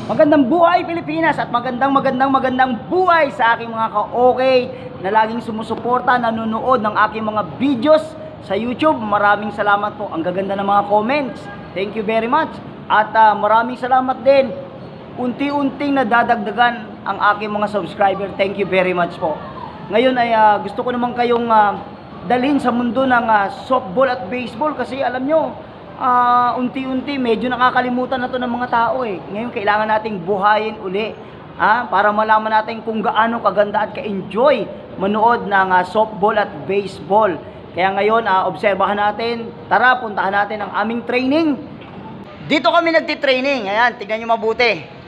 Magandang buhay Pilipinas at magandang buhay sa aking mga ka-okay na laging sumusuporta, nanonood ng aking mga videos sa YouTube. Maraming salamat po. Ang gaganda ng mga comments. Thank you very much. At maraming salamat din. Unti-unting nadadagdagan ang aking mga subscriber. Thank you very much po. Ngayon ay gusto ko naman kayong dalhin sa mundo ng softball at baseball kasi alam nyo, unti-unti medyo nakakalimutan na to ng mga tao eh. Ngayon kailangan nating buhayin uli para malaman natin kung gaano kaganda at ka-enjoy manood ng softball at baseball. Kaya ngayon obserbahan natin, tara puntahan natin ang aming training. Dito kami nagti-training. Ayan, tignan nyo mabuti.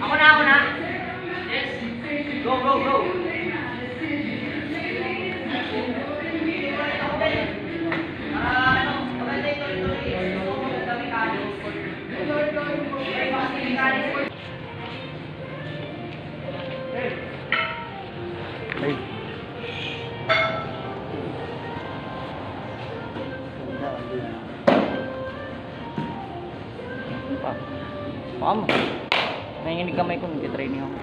Ako na. Yes. Go. Mama, nanginginig kamay ko nag-training ako.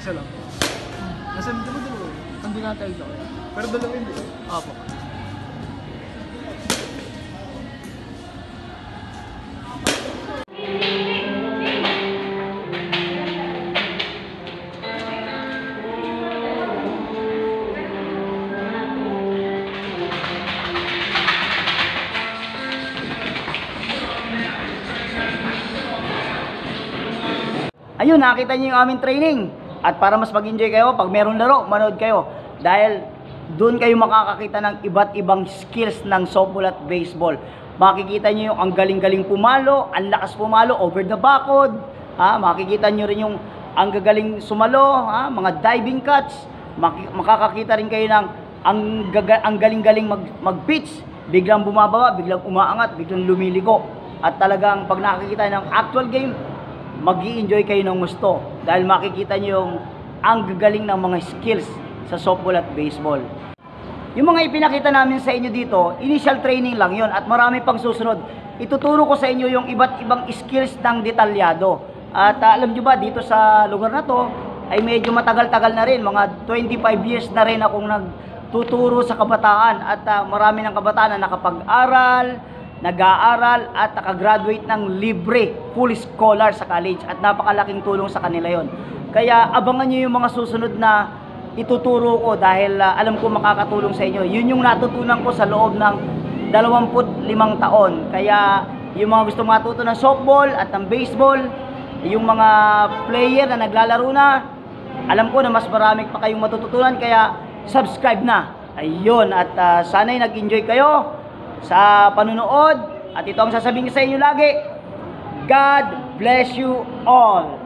Isa lang. Nasa dalawa. Hindi nga tayo lang. Pero dalawa yun eh. Apo. Ayun, nakita niyo yung aming training. At para mas mag-enjoy kayo, pag meron laro, manood kayo. Dahil doon kayo makakakita ng iba't ibang skills ng softball at baseball. Makikita niyo yung ang galing-galing pumalo, ang lakas pumalo, over the backwood. Makikita niyo rin yung ang gagaling sumalo, mga diving cuts. Makakakita rin kayo ng ang galing-galing mag-pitch. Biglang bumababa, biglang umaangat, biglang lumiliko. At talagang pag nakikita ng actual game, mag-i-enjoy kayo ng gusto dahil makikita nyo yung ang gagaling ng mga skills sa softball at baseball. Yung mga ipinakita namin sa inyo dito, initial training lang yon at marami pang susunod. Ituturo ko sa inyo yung iba't ibang skills ng detalyado. At alam nyo ba, dito sa lugar na to ay medyo matagal-tagal na rin, mga 25 years na rin akong nagtuturo sa kabataan at marami ng kabataan na nakapag-aral, nag-aaral at nakagraduate ng libre, full scholar sa college at napakalaking tulong sa kanila yon. Kaya abangan nyo yung mga susunod na ituturo ko dahil alam ko makakatulong sa inyo. Yun yung natutunan ko sa loob ng 25 taon. Kaya yung mga gusto matuto ng softball at ng baseball, yung mga player na naglalaro na, alam ko na mas marami pa kayong matututunan kaya subscribe na. Ayun, at sana'y nag-enjoy kayo sa panunood at ito ang sasabihin ko sa inyo lagi, God bless you all.